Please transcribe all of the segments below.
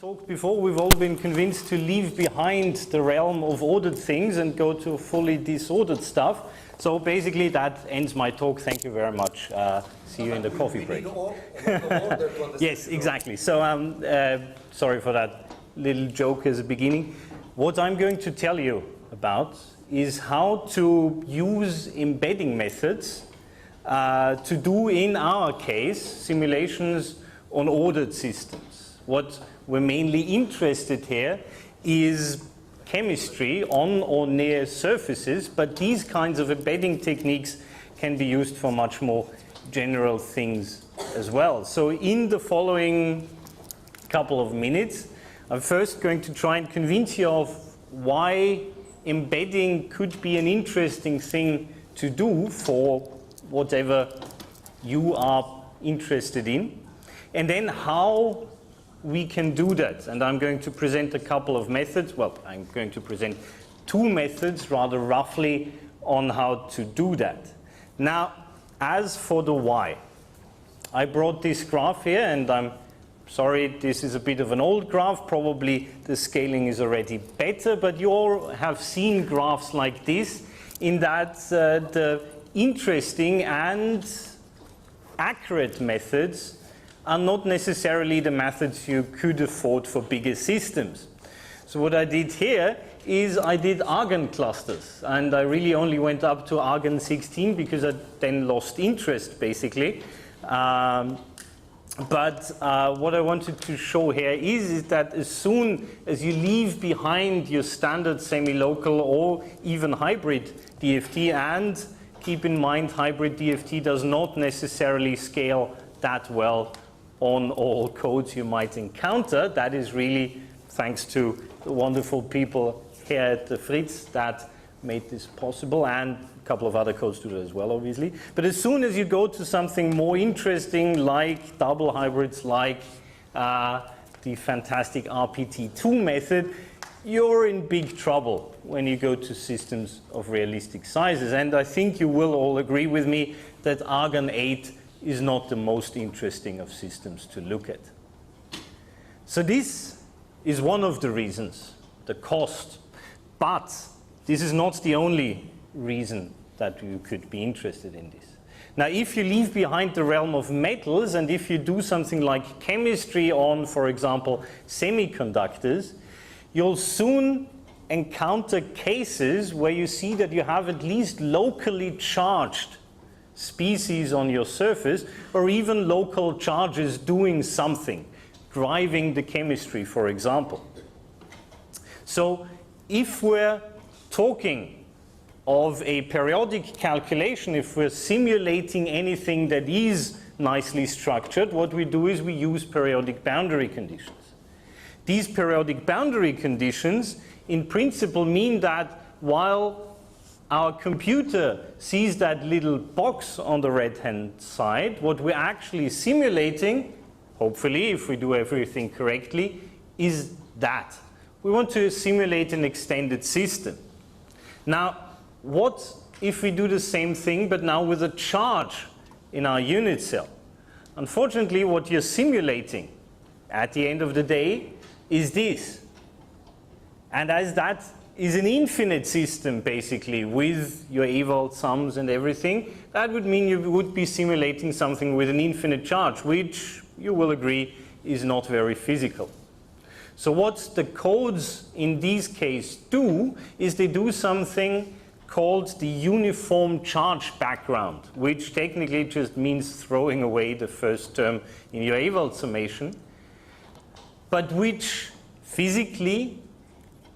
talked before, we've all been convinced to leave behind the realm of ordered things and go to fully disordered stuff. So basically that ends my talk. Thank you very much. See you in the coffee break. Yes, exactly. So sorry for that little joke as a beginning. What I'm going to tell you about is how to use embedding methods to do, in our case, simulations on ordered systems. What we're mainly interested here is chemistry on or near surfaces, but these kinds of embedding techniques can be used for much more general things as well. So in the following couple of minutes, I'm first going to try and convince you of why embedding could be an interesting thing to do for whatever you are interested in, and then how we can do that. And I'm going to present a couple of methods. Well, I'm going to present two methods rather roughly on how to do that. Now, as for the why, I brought this graph here, and I'm sorry, this is a bit of an old graph. Probably the scaling is already better, but you all have seen graphs like this, in that the interesting and accurate methods are not necessarily the methods you could afford for bigger systems. So what I did here is I did argon clusters, and I really only went up to argon 16 because I then lost interest, basically. But what I wanted to show here is that as soon as you leave behind your standard semi-local or even hybrid DFT, and keep in mind hybrid DFT does not necessarily scale that well on all codes you might encounter. That is really thanks to the wonderful people here at the Fritz that made this possible, and a couple of other codes do that as well, obviously. But as soon as you go to something more interesting, like double hybrids, like the fantastic RPT2 method, you're in big trouble when you go to systems of realistic sizes. And I think you will all agree with me that argon 8 is not the most interesting of systems to look at. So this is one of the reasons, the cost. But this is not the only reason that you could be interested in this. Now, if you leave behind the realm of metals, and if you do something like chemistry on, for example, semiconductors, you'll soon encounter cases where you see that you have at least locally charged species on your surface, or even local charges doing something, driving the chemistry, for example. So if we're talking of a periodic calculation, if we're simulating anything that is nicely structured, what we do is we use periodic boundary conditions. These periodic boundary conditions in principle mean that while our computer sees that little box on the right-hand side, what we're actually simulating, hopefully, if we do everything correctly, is that. We want to simulate an extended system. Now, what if we do the same thing, but now with a charge in our unit cell? Unfortunately, what you're simulating at the end of the day is this. And as that is an infinite system, basically, with your eval sums and everything, that would mean you would be simulating something with an infinite charge, which you will agree is not very physical. So what the codes in these cases do is they do something called the uniform charge background, which technically just means throwing away the first term in your eval summation, but which physically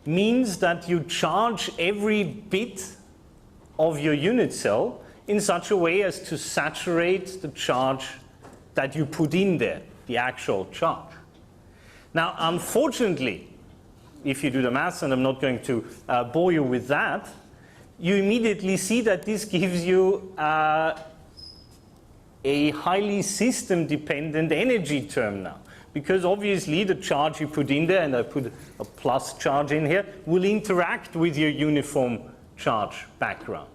means that you charge every bit of your unit cell in such a way as to saturate the charge that you put in there, the actual charge. Now, unfortunately, if you do the maths, and I'm not going to bore you with that, you immediately see that this gives you a highly system-dependent energy term now. Because obviously the charge you put in there, and I put a plus charge in here, will interact with your uniform charge background.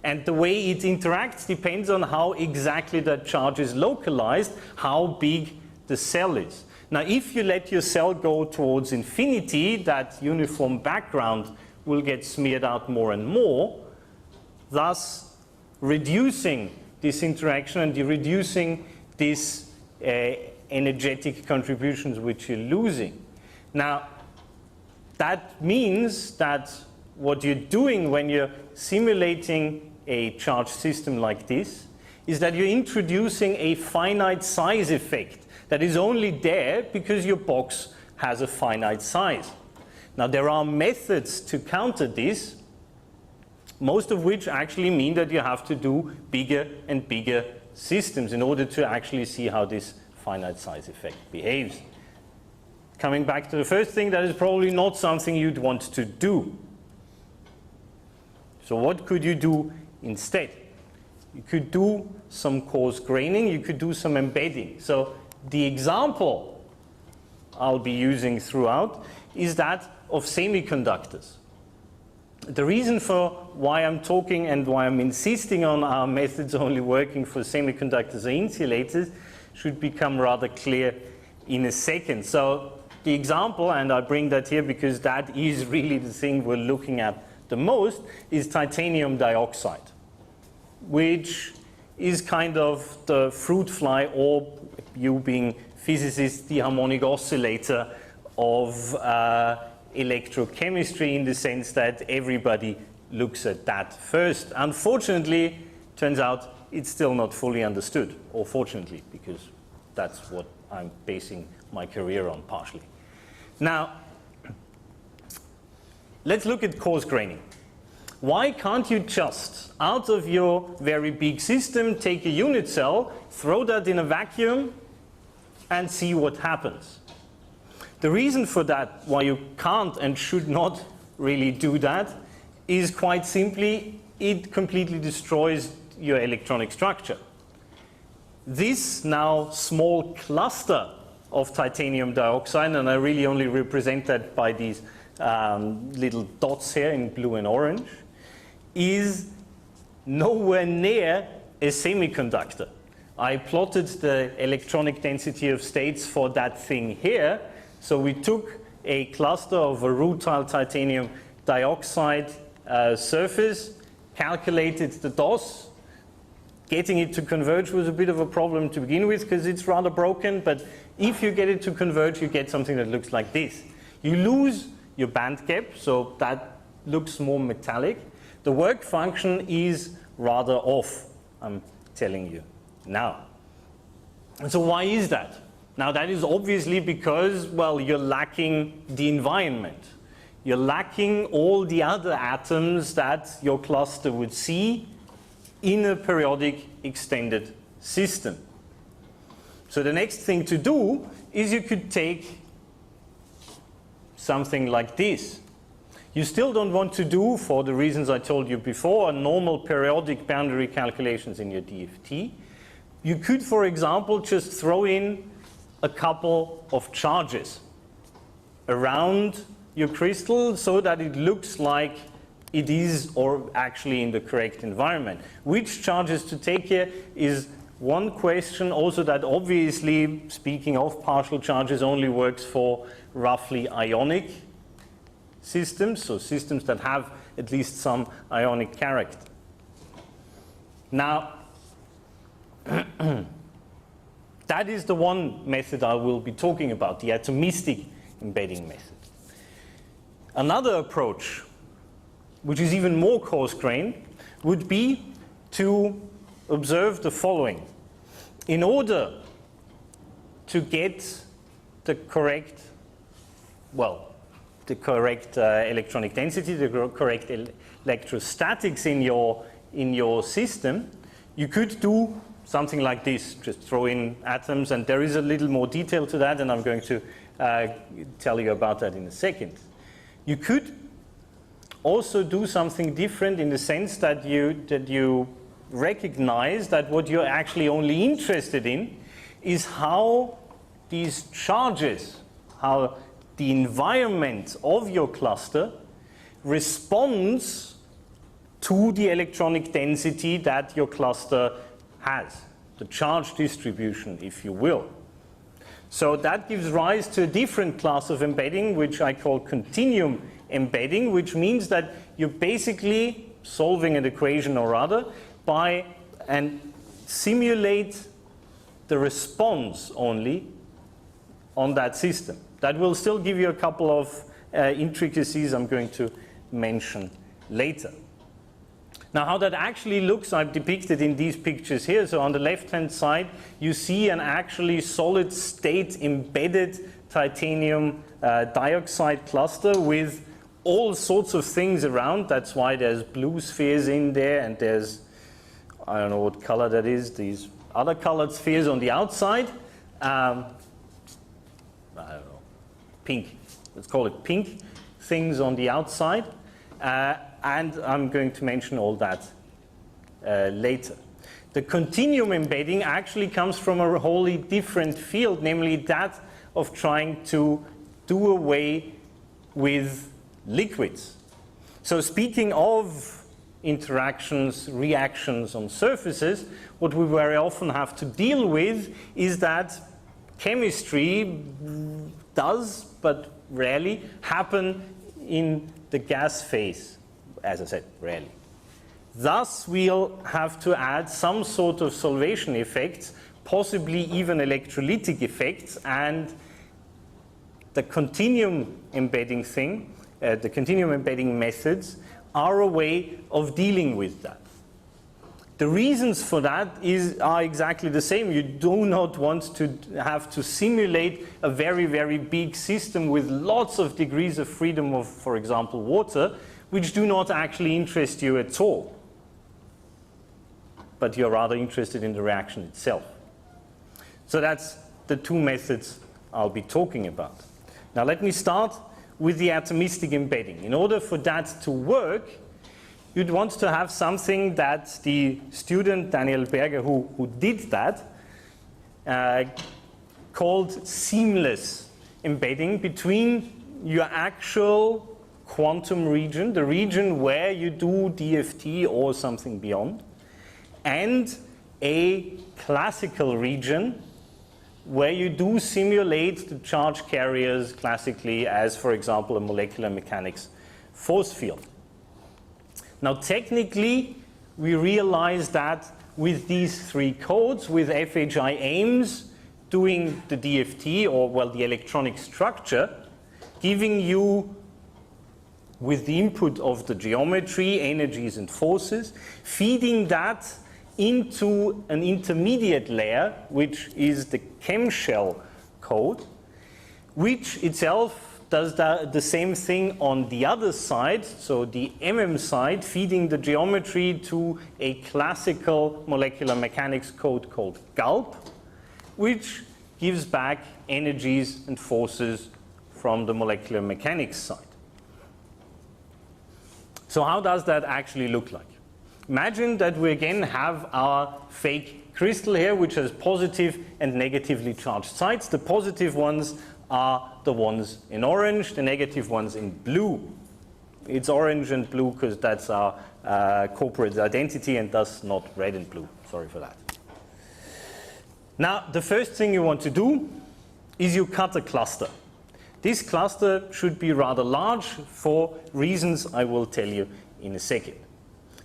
And the way it interacts depends on how exactly that charge is localized, how big the cell is. Now, if you let your cell go towards infinity, that uniform background will get smeared out more and more, thus reducing this interaction and reducing these energetic contributions which you're losing. Now, that means that what you're doing when you're simulating a charged system like this is that you're introducing a finite size effect that is only there because your box has a finite size. Now, there are methods to counter this, most of which actually mean that you have to do bigger and bigger systems in order to actually see how this finite size effect behaves. Coming back to the first thing, that is probably not something you'd want to do. So what could you do instead? You could do some coarse graining, you could do some embedding. So the example I'll be using throughout is that of semiconductors. The reason for why I'm talking and why I'm insisting on our methods only working for semiconductors or insulators should become rather clear in a second. So the example, and I bring that here because that is really the thing we're looking at the most, is titanium dioxide, which is kind of the fruit fly, or you being physicists, the harmonic oscillator of electrochemistry, in the sense that everybody looks at that first. Unfortunately, turns out it's still not fully understood, or fortunately, because that's what I'm basing my career on partially. Now, let's look at coarse graining. Why can't you just, out of your very big system, take a unit cell, throw that in a vacuum, and see what happens? The reason for that, why you can't and should not really do that, is quite simply, it completely destroys your electronic structure. This now small cluster of titanium dioxide, and I really only represent that by these little dots here in blue and orange, is nowhere near a semiconductor. I plotted the electronic density of states for that thing here. So we took a cluster of a rutile titanium dioxide surface, calculated the DOS. Getting it to converge was a bit of a problem to begin with because it's rather broken, but if you get it to converge, you get something that looks like this. You lose your band gap, so that looks more metallic. The work function is rather off, I'm telling you now. And so why is that? Now, that is obviously because, well, you're lacking the environment. You're lacking all the other atoms that your cluster would see in a periodic extended system. So the next thing to do is you could take something like this. You still don't want to do, for the reasons I told you before, a normal periodic boundary calculations in your DFT. You could, for example, just throw in a couple of charges around your crystal so that it looks like it is or actually in the correct environment. Which charges to take here is one question, also that obviously, speaking of partial charges, only works for roughly ionic systems, so systems that have at least some ionic character. Now, that is the one method I will be talking about, the atomistic embedding method. Another approach, which is even more coarse-grained, would be to observe the following. In order to get the correct, electronic density, the correct electrostatics in your system, you could do something like this, just throw in atoms, and there is a little more detail to that, and I'm going to tell you about that in a second. You could also do something different in the sense that you recognize that what you're actually only interested in is how these charges, how the environment of your cluster responds to the electronic density that your cluster has, the charge distribution, if you will. So that gives rise to a different class of embedding, which I call continuum embedding, which means that you're basically solving an equation or other and simulate the response only on that system. That will still give you a couple of intricacies I'm going to mention later. Now, how that actually looks, I've depicted in these pictures here. So on the left-hand side, you see an actually solid-state embedded titanium dioxide cluster with all sorts of things around. That's why there's blue spheres in there, and there's, I don't know what color that is, these other colored spheres on the outside. I don't know, pink. Let's call it pink things on the outside. And I'm going to mention all that later. The continuum embedding actually comes from a wholly different field, namely that of trying to do away with liquids. So speaking of interactions, reactions on surfaces, what we very often have to deal with is that chemistry does, but rarely, happen in the gas phase. As I said, rarely. Thus, we'll have to add some sort of solvation effects, possibly even electrolytic effects, and the continuum embedding thing, the continuum embedding methods, are a way of dealing with that. The reasons for that are exactly the same. You do not want to have to simulate a very, very big system with lots of degrees of freedom of, for example, water, which do not actually interest you at all. But you're rather interested in the reaction itself. So that's the two methods I'll be talking about. Now let me start with the atomistic embedding. In order for that to work, you'd want to have something that the student, Daniel Berger, who did that, called seamless embedding between your actual quantum region, the region where you do DFT or something beyond, and a classical region where you do simulate the charge carriers classically as, for example, a molecular mechanics force field. Now, technically, we realize that with these three codes, with FHI aims doing the DFT, or, well, the electronic structure, giving you, with the input of the geometry, energies and forces, feeding that into an intermediate layer, which is the chemshell code, which itself does the same thing on the other side, so the side, feeding the geometry to a classical molecular mechanics code called GALP, which gives back energies and forces from the molecular mechanics side. So how does that actually look like? Imagine that we again have our fake crystal here, which has positive and negatively charged sides. The positive ones are the ones in orange, the negative ones in blue. It's orange and blue because that's our corporate identity, and thus not red and blue. Sorry for that. Now, the first thing you want to do is you cut a cluster. This cluster should be rather large for reasons I will tell you in a second.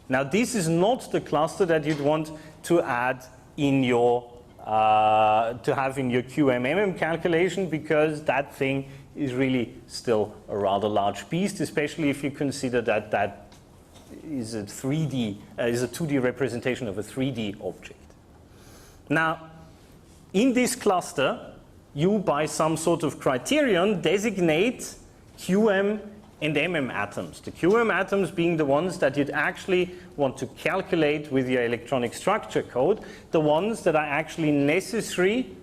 Now, this is not the cluster that you'd want to add in your to have in your QMMM calculation, because that thing is really still a rather large beast, especially if you consider that that is a 2D representation of a 3D object. Now, in this cluster, you, by some sort of criterion, designate QM and MM atoms. The QM atoms being the ones that you'd actually want to calculate with your electronic structure code, the ones that are actually necessary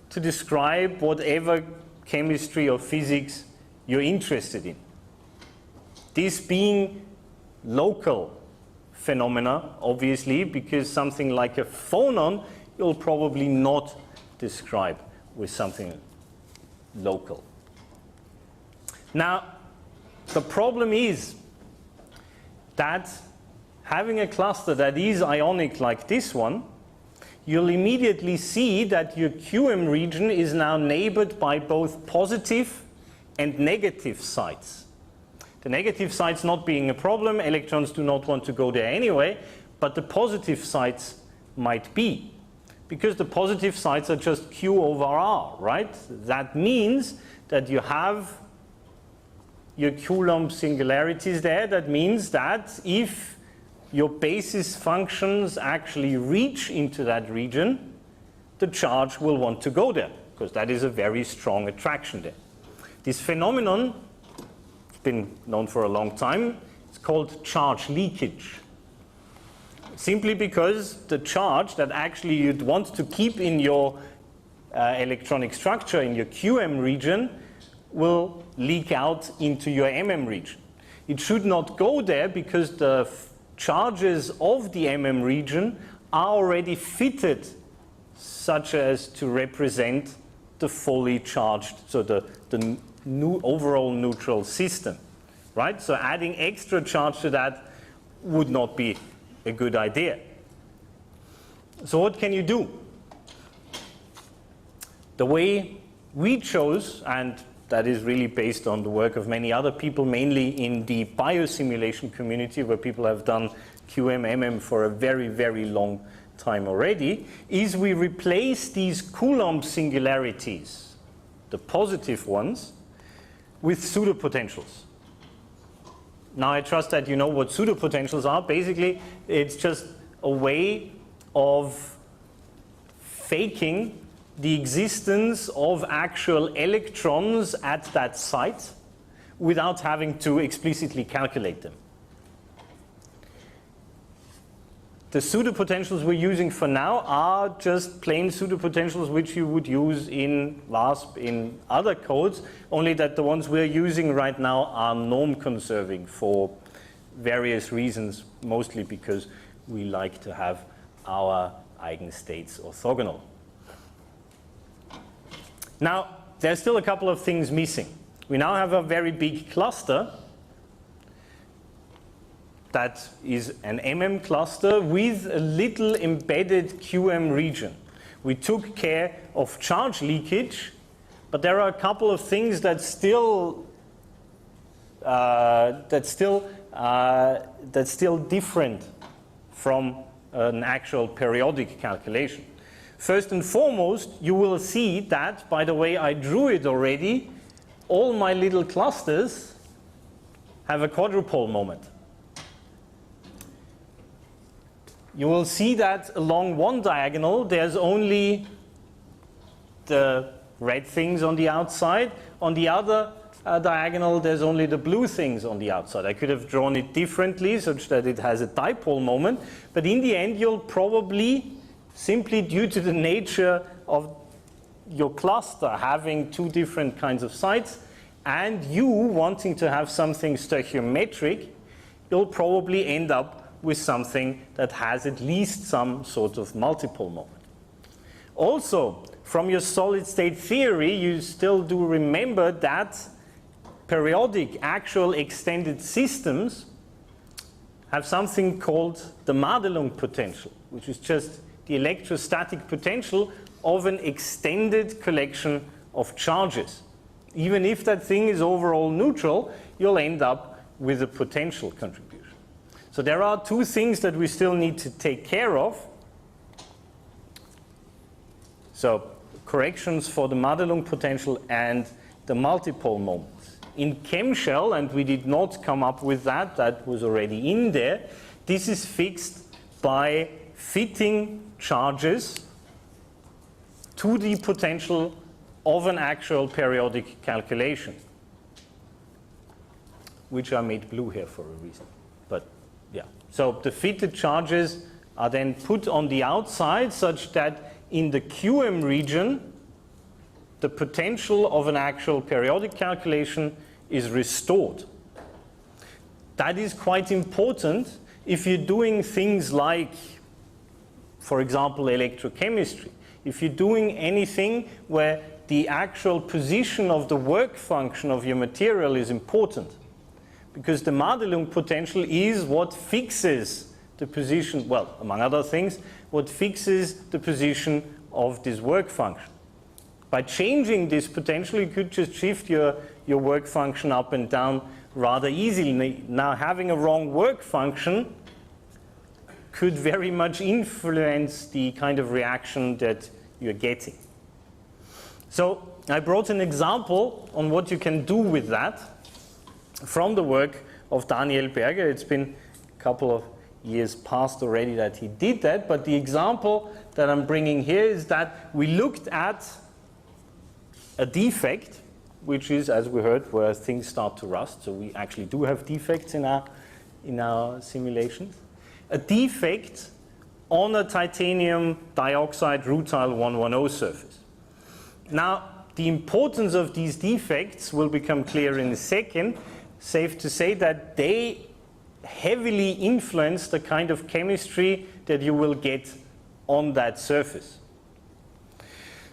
to describe whatever chemistry or physics you're interested in. This being local phenomena, obviously, because something like a phonon you'll probably not describe with something local. Now, the problem is that having a cluster that is ionic like this one, you'll immediately see that your QM region is now neighbored by both positive and negative sites. The negative sites not being a problem, electrons do not want to go there anyway, but the positive sites might be. Because the positive sites are just Q over R, right? That means that you have your Coulomb singularities there. That means that if your basis functions actually reach into that region, the charge will want to go there, because that is a very strong attraction there. This phenomenon, it's been known for a long time, it's called charge leakage. Simply because the charge that actually you'd want to keep in your electronic structure, in your QM region, will leak out into your MM region. It should not go there because the charges of the MM region are already fitted such as to represent the fully charged, so the overall neutral system, right? So adding extra charge to that would not be a good idea. So what can you do? The way we chose, and that is really based on the work of many other people, mainly in the biosimulation community where people have done QM, MM for a very, very long time already, is we replace these Coulomb singularities, the positive ones, with pseudopotentials. Now I trust that you know what pseudopotentials are. Basically, it's just a way of faking the existence of actual electrons at that site without having to explicitly calculate them. The pseudopotentials we're using for now are just plain pseudopotentials which you would use in VASP in other codes, only that the ones we're using right now are norm conserving for various reasons, mostly because we like to have our eigenstates orthogonal. Now, there's still a couple of things missing. We now have a very big cluster that is an MM cluster with a little embedded QM region. We took care of charge leakage, but there are a couple of things that still different from an actual periodic calculation. First and foremost, you will see that, by the way I drew it already, all my little clusters have a quadrupole moment. You will see that along one diagonal, there's only the red things on the outside. On the other diagonal, there's only the blue things on the outside. I could have drawn it differently such that it has a dipole moment. But in the end, you'll probably, simply due to the nature of your cluster having two different kinds of sites, and you wanting to have something stoichiometric, you'll probably end up with something that has at least some sort of multiple moment. Also, from your solid state theory, you still do remember that periodic actual extended systems have something called the Madelung potential, which is just the electrostatic potential of an extended collection of charges. Even if that thing is overall neutral, you'll end up with a potential contribution. So there are two things that we still need to take care of. So corrections for the Madelung potential and the multipole moments. In ChemShell, and we did not come up with that, that was already in there, this is fixed by fitting charges to the potential of an actual periodic calculation, which are made blue here for a reason. But yeah, so the fitted charges are then put on the outside such that in the QM region, the potential of an actual periodic calculation is restored. That is quite important if you're doing things like, for example, electrochemistry. If you're doing anything where the actual position of the work function of your material is important, because the Madelung potential is what fixes the position, well, among other things, what fixes the position of this work function. By changing this potential, you could just shift your work function up and down rather easily. Now, having a wrong work function could very much influence the kind of reaction that you're getting. So I brought an example on what you can do with that from the work of Daniel Berger. It's been a couple of years past already that he did that, but the example that I'm bringing here is that we looked at a defect, which is, as we heard, where things start to rust. So we actually do have defects in our simulations. A defect on a titanium dioxide rutile 110 surface. Now, the importance of these defects will become clear in a second. Safe to say that they heavily influence the kind of chemistry that you will get on that surface.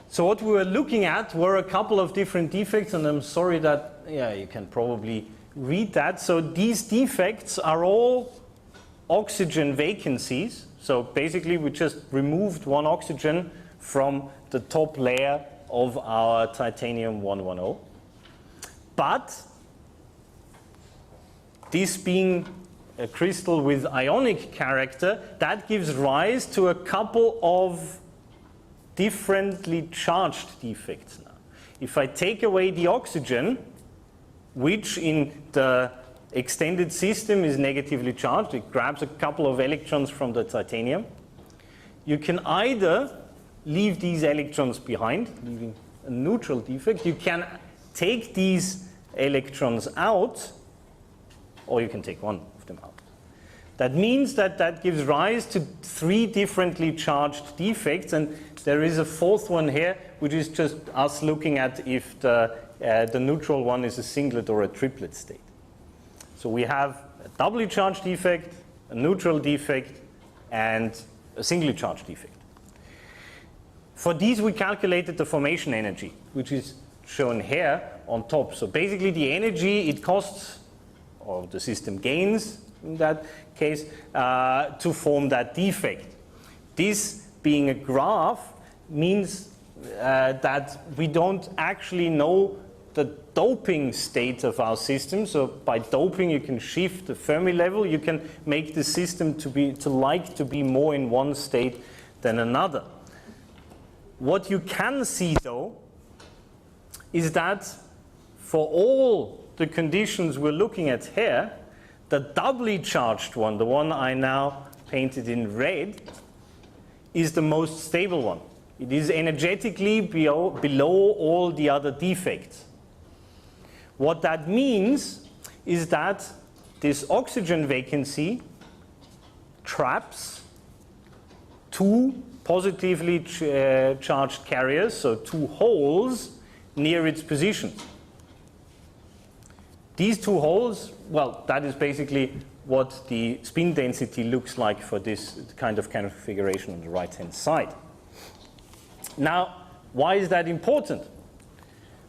So what we were looking at were a couple of different defects, and I'm sorry that, yeah, you can probably read that. So these defects are all oxygen vacancies. So basically we just removed one oxygen from the top layer of our titanium 110. But this being a crystal with ionic character, that gives rise to a couple of differently charged defects now. If I take away the oxygen, which in the extended system is negatively charged, it grabs a couple of electrons from the titanium, you can either leave these electrons behind, leaving a neutral defect. You can take these electrons out, or you can take one of them out. That means that that gives rise to 3 differently charged defects, and there is a 4th one here, which is just us looking at if the neutral one is a singlet or a triplet state. So we have a doubly charged defect, a neutral defect, and a singly charged defect. For these, we calculated the formation energy, which is shown here on top. So basically, the energy it costs, or the system gains in that case, to form that defect. This being a graph means that we don't actually know the doping state of our system. So by doping, you can shift the Fermi level. You can make the system to be more in one state than another. What you can see, though, is that for all the conditions we're looking at here, the doubly charged one, the one I now painted in red, is the most stable one. It is energetically below all the other defects. What that means is that this oxygen vacancy traps 2 positively charged carriers, so 2 holes near its position. These 2 holes, well, that is basically what the spin density looks like for this kind of configuration on the right-hand side. Now, why is that important?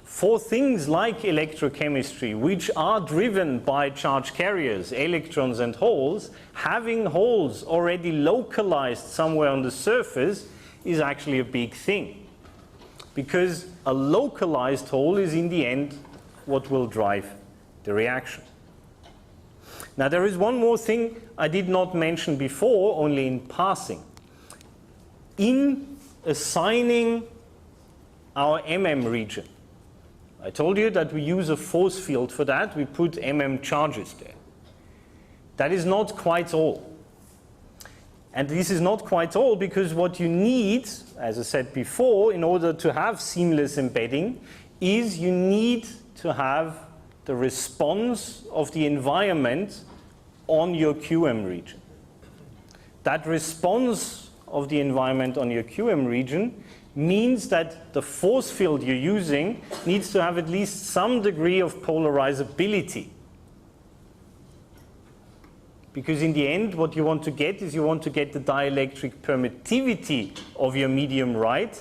For things like electrochemistry, which are driven by charge carriers, electrons and holes, having holes already localized somewhere on the surface is actually a big thing. Because a localized hole is in the end what will drive the reaction. Now there is one more thing I did not mention before, only in passing. In assigning our MM region, I told you that we use a force field for that. We put MM charges there. That is not quite all. And this is not quite all because what you need, as I said before, in order to have seamless embedding, is you need to have the response of the environment on your QM region. That response of the environment on your QM region means that the force field you're using needs to have at least some degree of polarizability. Because in the end, what you want to get is you want to get the dielectric permittivity of your medium right.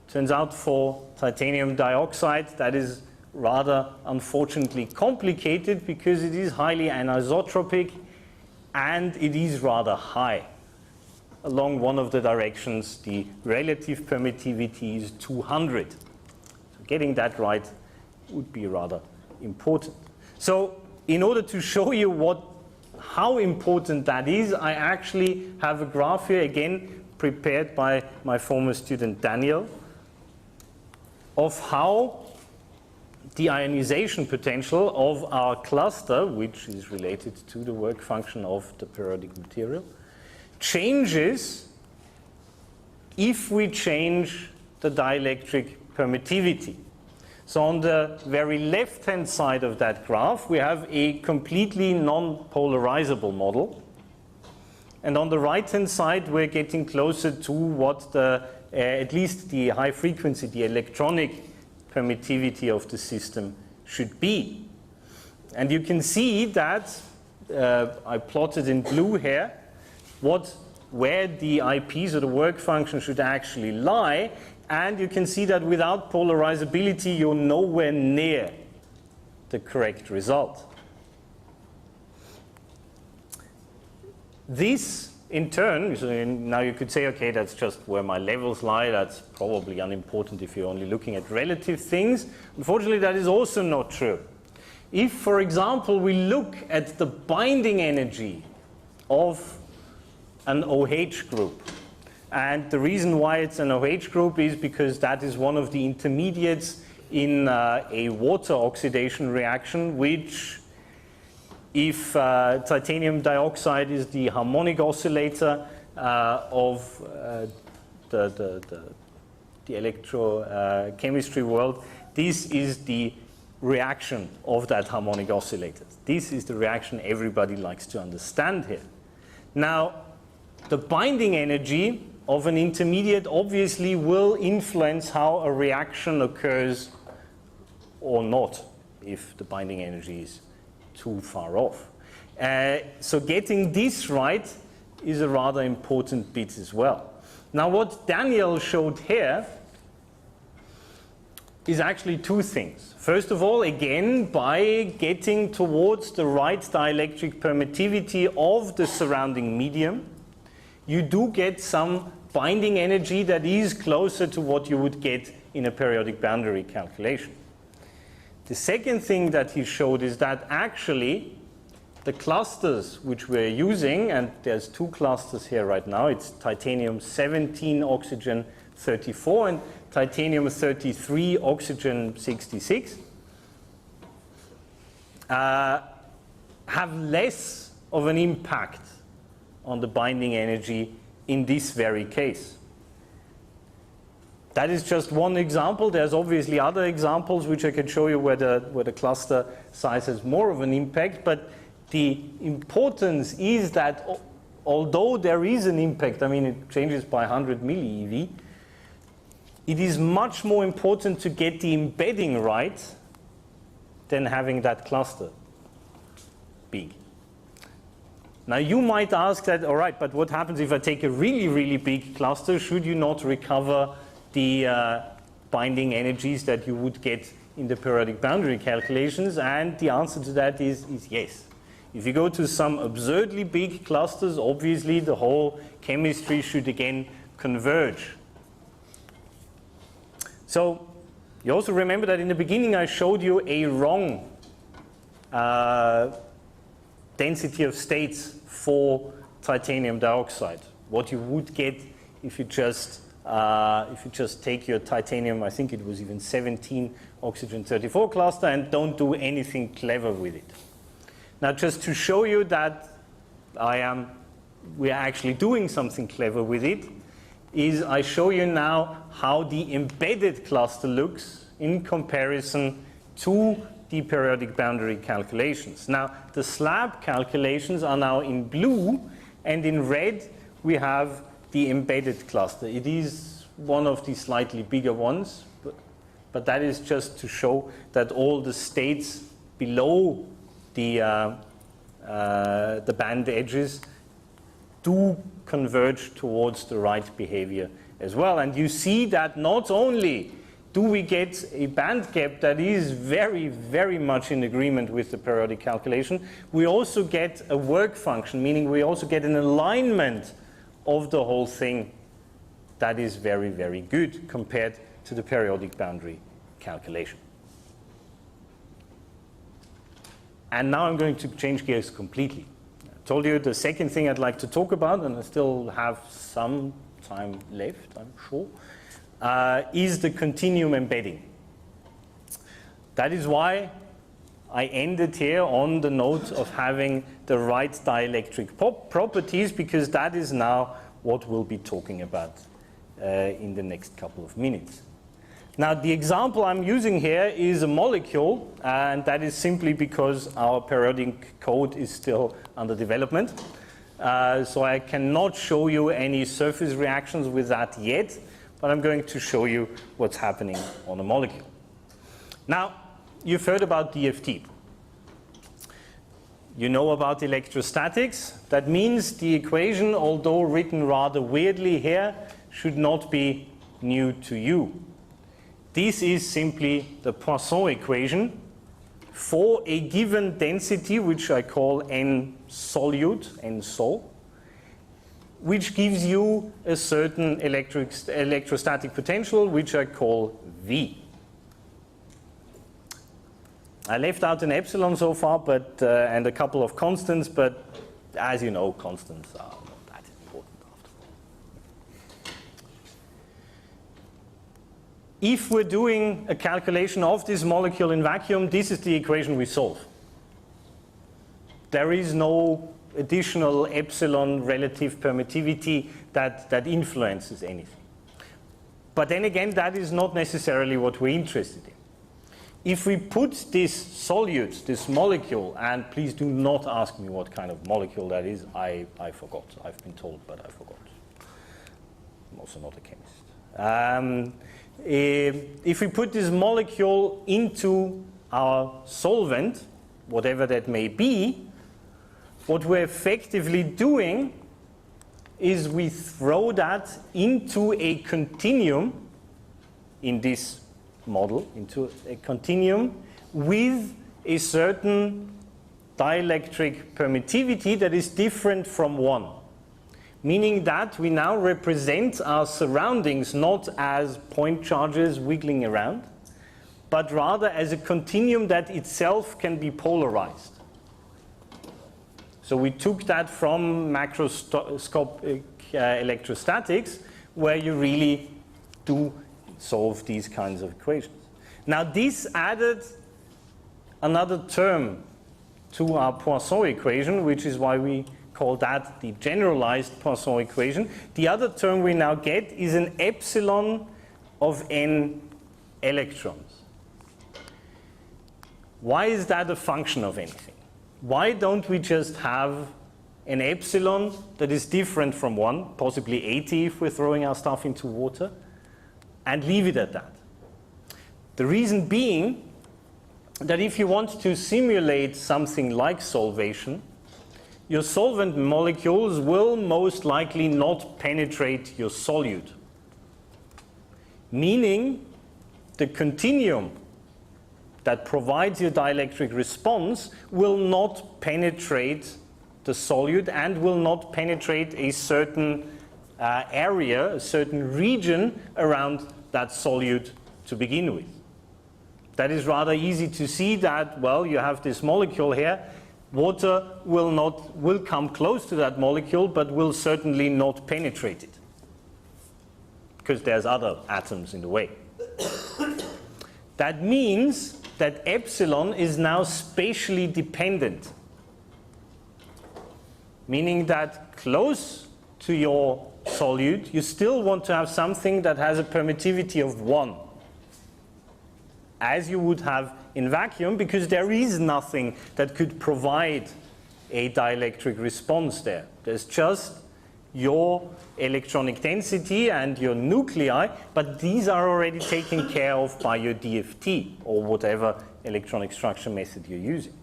Turns out for titanium dioxide, that is rather unfortunately complicated because it is highly anisotropic and it is rather high. Along one of the directions, the relative permittivity is 200. So getting that right would be rather important. So in order to show you how important that is, I actually have a graph here, again, prepared by my former student Daniel, of how the ionization potential of our cluster, which is related to the work function of the periodic material, changes if we change the dielectric permittivity. So on the very left-hand side of that graph, we have a completely non-polarizable model. And on the right-hand side, we're getting closer to what at least the high frequency, the electronic permittivity of the system should be. And you can see that, I plotted in blue here, where the IPs or the work function should actually lie. And you can see that without polarizability, you're nowhere near the correct result. This, in turn, so now you could say, okay, that's just where my levels lie. That's probably unimportant if you're only looking at relative things. Unfortunately, that is also not true. If, for example, we look at the binding energy of an OH group, and the reason why it's an OH group is because that is one of the intermediates in a water oxidation reaction, which, if titanium dioxide is the harmonic oscillator of the electrochemistry world, this is the reaction of that harmonic oscillator. This is the reaction everybody likes to understand here. Now, the binding energy of an intermediate obviously will influence how a reaction occurs or not, if the binding energy is too far off. So getting this right is a rather important bit as well. Now what Daniel showed here is actually two things. First of all, again, by getting towards the right dielectric permittivity of the surrounding medium, you do get some binding energy that is closer to what you would get in a periodic boundary calculation. The second thing that he showed is that actually the clusters which we're using, and there's two clusters here right now, it's titanium 17 oxygen 34 and titanium 33 oxygen 66, have less of an impact on the binding energy in this very case. That is just one example. There's obviously other examples which I could show you where the cluster size has more of an impact, but the importance is that although there is an impact, I mean it changes by 100 millieV, it is much more important to get the embedding right than having that cluster big. Now you might ask that, all right, but what happens if I take a really, really big cluster? Should you not recover the binding energies that you would get in the periodic boundary calculations? And the answer to that is yes. If you go to some absurdly big clusters, obviously the whole chemistry should again converge. So you also remember that in the beginning I showed you a wrong density of states for titanium dioxide. What you would get if you just take your titanium, I think it was even 17 oxygen 34 cluster, and don't do anything clever with it. Now, just to show you that we are actually doing something clever with it, is I show you now how the embedded cluster looks in comparison to the periodic boundary calculations. Now, the slab calculations are now in blue, and in red we have the embedded cluster. It is one of the slightly bigger ones, but that is just to show that all the states below the band edges do converge towards the right behavior as well. And you see that not only do we get a band gap that is very, very much in agreement with the periodic calculation. We also get a work function, meaning we also get an alignment of the whole thing that is very, very good compared to the periodic boundary calculation. And now I'm going to change gears completely. I told you the second thing I'd like to talk about, and I still have some time left, I'm sure, is the continuum embedding. That is why I ended here on the note of having the right dielectric properties, because that is now what we'll be talking about in the next couple of minutes. Now, the example I'm using here is a molecule, and that is simply because our periodic code is still under development. So I cannot show you any surface reactions with that yet, but I'm going to show you what's happening on a molecule. Now, you've heard about DFT. You know about electrostatics. That means the equation, although written rather weirdly here, should not be new to you. This is simply the Poisson equation for a given density, which I call n solute, n sol, which gives you a certain electrostatic potential, which I call V. I left out an epsilon so far, but and a couple of constants, but as you know, constants are not that important after all. If we're doing a calculation of this molecule in vacuum, this is the equation we solve. There is no additional epsilon relative permittivity that influences anything. But then again, that is not necessarily what we're interested in. If we put this solute, this molecule, and please do not ask me what kind of molecule that is, I forgot. I've been told, but I forgot. I'm also not a chemist. If we put this molecule into our solvent, whatever that may be, what we're effectively doing is we throw that into a continuum in this model, into a continuum with a certain dielectric permittivity that is different from 1. Meaning that we now represent our surroundings not as point charges wiggling around, but rather as a continuum that itself can be polarized. So we took that from macroscopic electrostatics, where you really do solve these kinds of equations. Now, this added another term to our Poisson equation, which is why we call that the generalized Poisson equation. The other term we now get is an epsilon of n electrons. Why is that a function of anything? Why don't we just have an epsilon that is different from 1, possibly 80 if we're throwing our stuff into water, and leave it at that? The reason being that if you want to simulate something like solvation, your solvent molecules will most likely not penetrate your solute. Meaning the continuum that provides your dielectric response will not penetrate the solute and will not penetrate a certain area, a certain region around that solute to begin with. That is rather easy to see that, well, you have this molecule here. Water will come close to that molecule, but will certainly not penetrate it, because there's other atoms in the way. That means that epsilon is now spatially dependent, meaning that close to your solute, you still want to have something that has a permittivity of 1, as you would have in vacuum, because there is nothing that could provide a dielectric response there. There's just your electronic density and your nuclei, but these are already taken care of by your DFT or whatever electronic structure method you're using.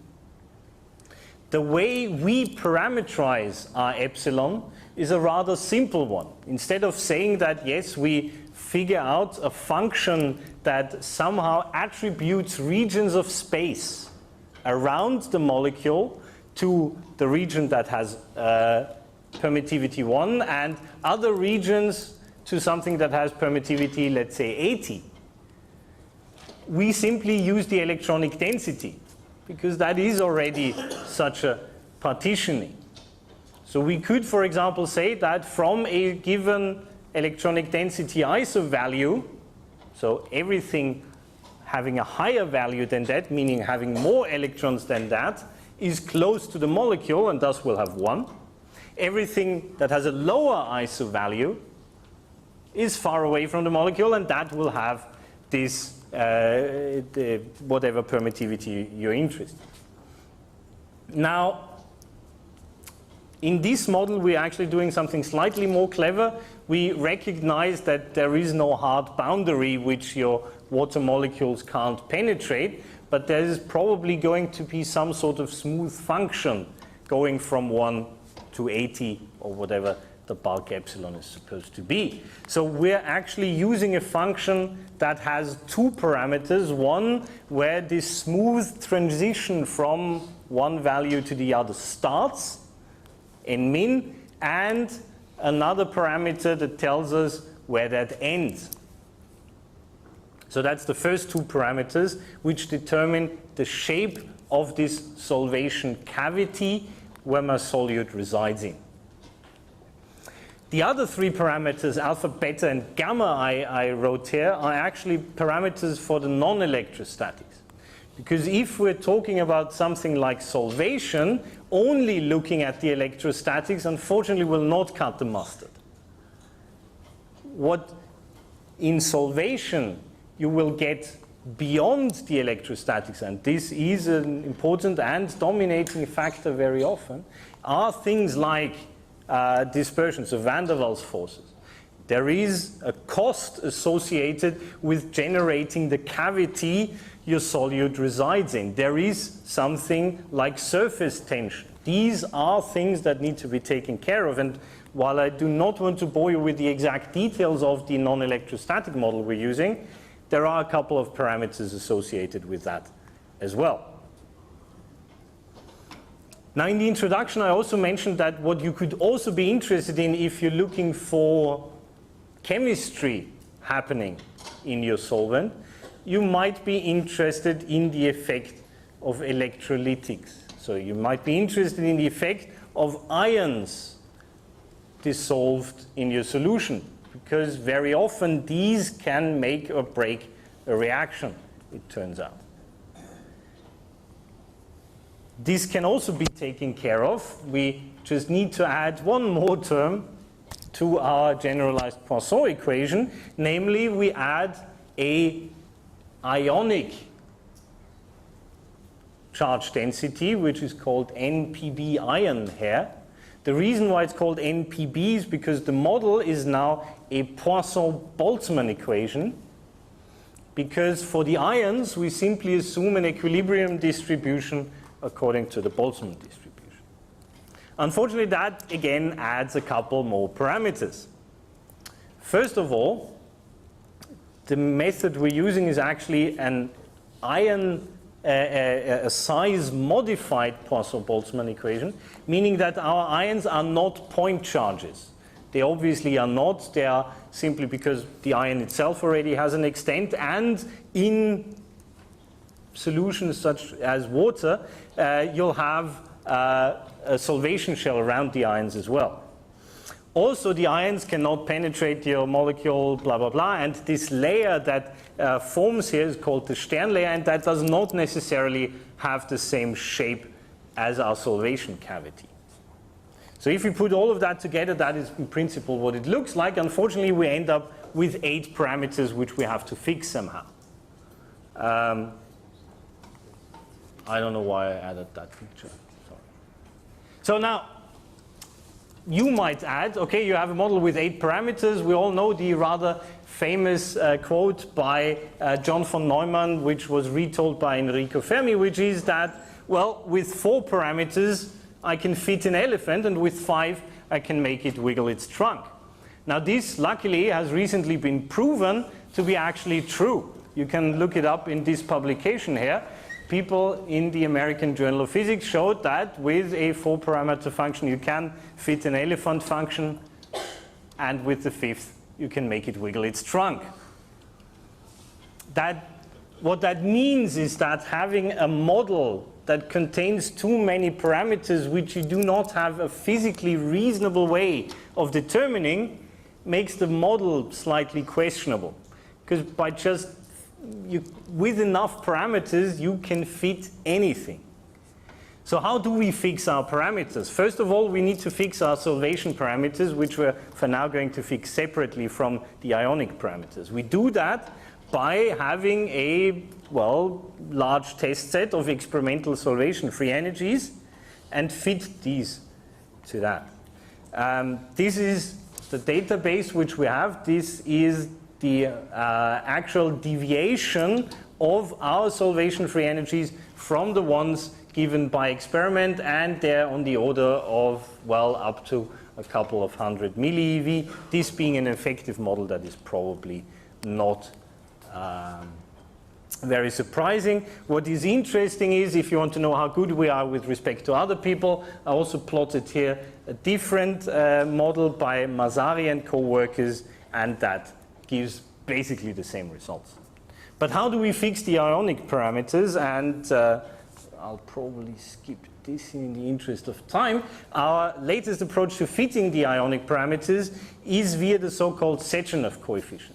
The way we parameterize our epsilon is a rather simple one. Instead of saying that, yes, we figure out a function that somehow attributes regions of space around the molecule to the region that has permittivity 1 and other regions to something that has permittivity, let's say, 80. We simply use the electronic density because that is already such a partitioning. So we could, for example, say that from a given electronic density iso value, so everything having a higher value than that, meaning having more electrons than that, is close to the molecule and thus will have 1. Everything that has a lower iso value is far away from the molecule and that will have this whatever permittivity you're interested in. Now, in this model, we're actually doing something slightly more clever. We recognize that there is no hard boundary which your water molecules can't penetrate, but there is probably going to be some sort of smooth function going from 1 to 80 or whatever the bulk epsilon is supposed to be. So we're actually using a function that has two parameters. One, where this smooth transition from one value to the other starts, n min, and another parameter that tells us where that ends. So that's the first two parameters which determine the shape of this solvation cavity where my solute resides in. The other three parameters, alpha, beta, and gamma, I wrote here, are actually parameters for the non-electrostatics. Because if we're talking about something like solvation, only looking at the electrostatics, unfortunately, will not cut the mustard. What in solvation you will get beyond the electrostatics, and this is an important and dominating factor very often, are things like dispersion, so van der Waals forces. There is a cost associated with generating the cavity your solute resides in. There is something like surface tension. These are things that need to be taken care of. And while I do not want to bore you with the exact details of the non-electrostatic model we're using, there are a couple of parameters associated with that as well. Now, in the introduction, I also mentioned that what you could also be interested in if you're looking for chemistry happening in your solvent, you might be interested in the effect of electrolytics. So you might be interested in the effect of ions dissolved in your solution, because very often these can make or break a reaction, it turns out. This can also be taken care of. We just need to add one more term to our generalized Poisson equation. Namely, we add a ionic charge density, which is called NPB ion here. The reason why it's called NPB is because the model is now a Poisson-Boltzmann equation, because for the ions, we simply assume an equilibrium distribution according to the Boltzmann distribution. Unfortunately, that again adds a couple more parameters. First of all, the method we're using is actually an ion, a size modified Poisson-Boltzmann equation, meaning that our ions are not point charges. They obviously are not. They are simply because the ion itself already has an extent, and in solutions such as water, you'll have a solvation shell around the ions as well. Also, the ions cannot penetrate your molecule, blah, blah, blah, and this layer that forms here is called the Stern layer, and that does not necessarily have the same shape as our solvation cavity. So if we put all of that together, that is in principle what it looks like. Unfortunately, we end up with 8 parameters which we have to fix somehow. I don't know why I added that picture. Sorry. So now, you might add, okay, you have a model with 8 parameters. We all know the rather famous quote by John von Neumann, which was retold by Enrico Fermi, which is that, well, with 4 parameters, I can fit an elephant, and with 5, I can make it wiggle its trunk. Now this, luckily, has recently been proven to be actually true. You can look it up in this publication here. People in the American Journal of Physics showed that with a 4-parameter function you can fit an elephant function, and with the 5th you can make it wiggle its trunk. What that means is that having a model that contains too many parameters which you do not have a physically reasonable way of determining makes the model slightly questionable. Because by just with enough parameters, you can fit anything. So how do we fix our parameters? First of all, we need to fix our solvation parameters, which we're for now going to fix separately from the ionic parameters. We do that by having a, well, large test set of experimental solvation free energies and fit these to that. This is the database which we have. This is the actual deviation of our solvation free energies from the ones given by experiment, and they're on the order of, well, up to a couple of 100 millieV, this being an effective model that is probably not very surprising. What is interesting is, if you want to know how good we are with respect to other people, I also plotted here a different model by Mazzari and co-workers, and that gives basically the same results. But how do we fix the ionic parameters? And I'll probably skip this in the interest of time. Our latest approach to fitting the ionic parameters is via the so-called Sechenov coefficients.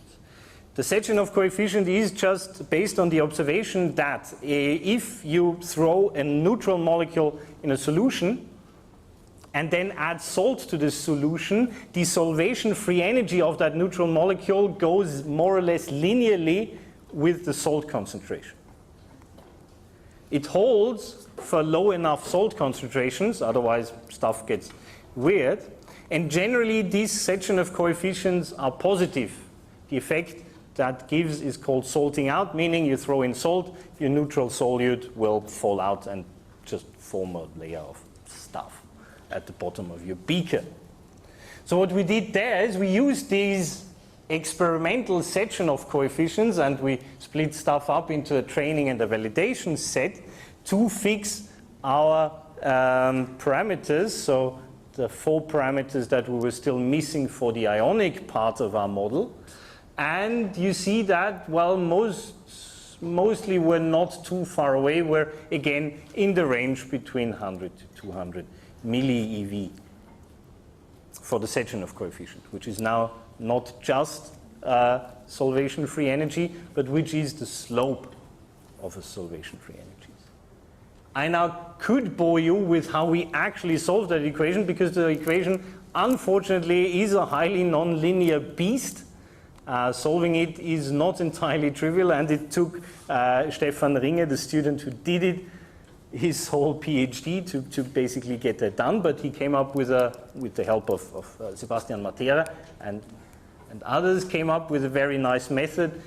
The Sechenov coefficient is just based on the observation that if you throw a neutral molecule in a solution and then add salt to the solution, the solvation free energy of that neutral molecule goes more or less linearly with the salt concentration. It holds for low enough salt concentrations, otherwise stuff gets weird. And generally these Sechenov coefficients are positive. The effect that gives is called salting out, meaning you throw in salt, your neutral solute will fall out and just form a layer of stuff at the bottom of your beaker. So what we did there is we used these experimental Sechenov coefficients, and we split stuff up into a training and a validation set to fix our parameters. So the 4 parameters that we were still missing for the ionic part of our model. And you see that, well, mostly we're not too far away. We're, again, in the range between 100 to 200 millieV for the Sechenov coefficient, which is now not just solvation free energy, but which is the slope of a solvation free energies. I now could bore you with how we actually solved that equation, because the equation, unfortunately, is a highly nonlinear beast. Solving it is not entirely trivial, and it took Stefan Ringe, the student who did it, his whole PhD to basically get that done. But he came up with the help of Sebastian Matera and others, came up with a very nice method,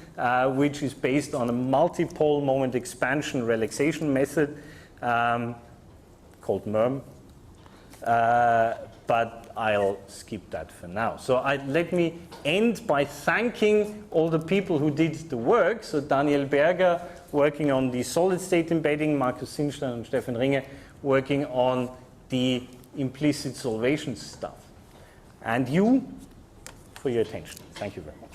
which is based on a multipole moment expansion relaxation method called MERM. But I'll skip that for now. So let me end by thanking all the people who did the work. So Daniel Berger working on the solid state embedding, Markus Sinstein and Stefan Ringe working on the implicit solvation stuff. And you for your attention. Thank you very much.